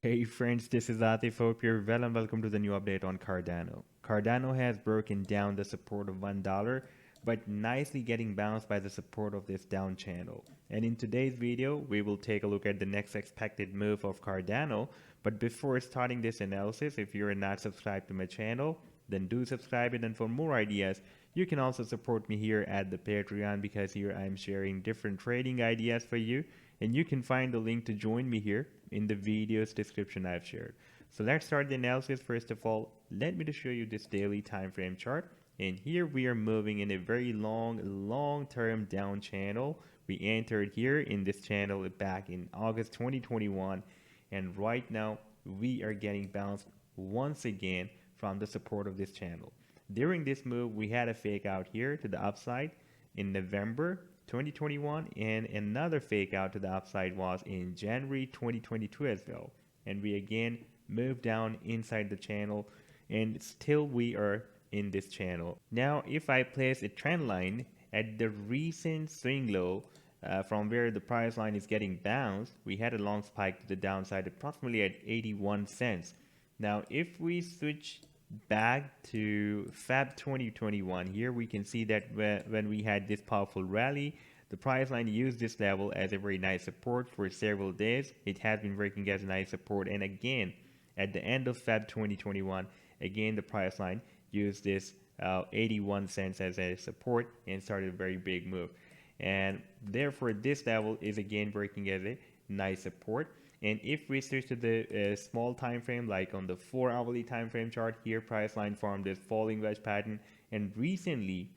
Hey friends, this is Atif. Hope you're well and welcome to the new update on Cardano. Cardano has broken down the support of $1, but nicely getting bounced by the support of this down channel. And in today's video, we will take a look at the next expected move of Cardano. But before starting this analysis, if you're not subscribed to my channel, then do subscribe it. And for more ideas, you can also support me here at the Patreon, because here I'm sharing different trading ideas for you. And you can find the link to join me here in the video's description I've shared. So let's start the analysis. First of all, let me just show you this daily time frame chart. And here we are moving in a very long-term down channel. We entered here in this channel back in August 2021. And right now we are getting bounced once again from the support of this channel. During this move, we had a fake out here to the upside in November 2021, and another fake out to the upside was in January 2022 as well. And we again moved down inside the channel, and still we are in this channel. Now, if I place a trend line at the recent swing low from where the price line is getting bounced, we had a long spike to the downside approximately at 81 cents. Now, if we switch back to Feb 2021, here we can see that when we had this powerful rally, the price line used this level as a very nice support for several days. It has been working as a nice support, and again at the end of Feb 2021, again the price line used this 81 cents as a support and started a very big move, and therefore this level is again working as a nice support. And if we switch to the small time frame, like on the 4-hourly time frame chart, here price line formed this falling wedge pattern, and recently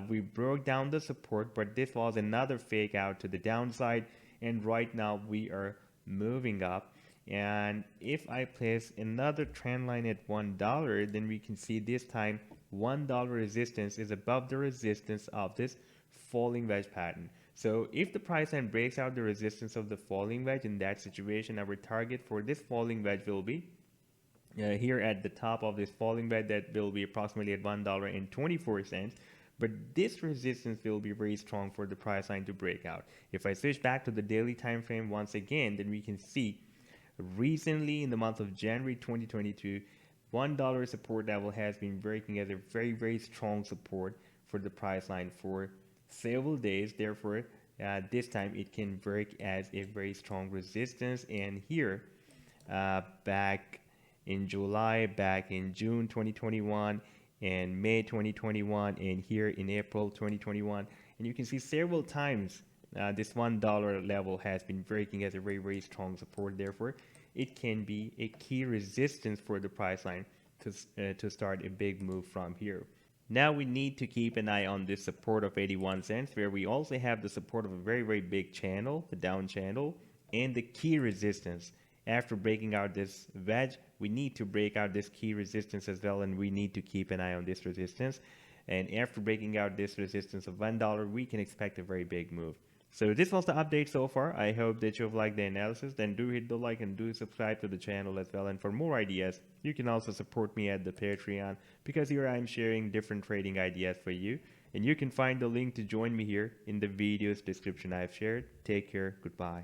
we broke down the support, but this was another fake out to the downside, and right now we are moving up. And if I place another trend line at $1, then we can see this time $1 resistance is above the resistance of this falling wedge pattern. So if the price line breaks out the resistance of the falling wedge, in that situation our target for this falling wedge will be here at the top of this falling wedge, that will be approximately at $1.24. But this resistance will be very strong for the price line to break out. If I switch back to the daily time frame once again, then we can see recently in the month of January 2022, $1 support level has been breaking as a very strong support for the price line for several days. Therefore this time it can work as a very strong resistance. And here back in July, back in June 2021, and May 2021, and here in April 2021, and you can see several times this $1 level has been breaking as a very strong support. Therefore it can be a key resistance for the price line to start a big move from here. Now we need to keep an eye on this support of 81 cents, where we also have the support of a very big channel, the down channel, and the key resistance. After breaking out this wedge, we need to break out this key resistance as well, and we need to keep an eye on this resistance. And after breaking out this resistance of $1, we can expect a very big move. So this was the update so far. I hope that you've liked the analysis. Then do hit the like and do subscribe to the channel as well. And for more ideas, you can also support me at the Patreon, because here I'm sharing different trading ideas for you. And you can find the link to join me here in the video's description I've shared. Take care. Goodbye.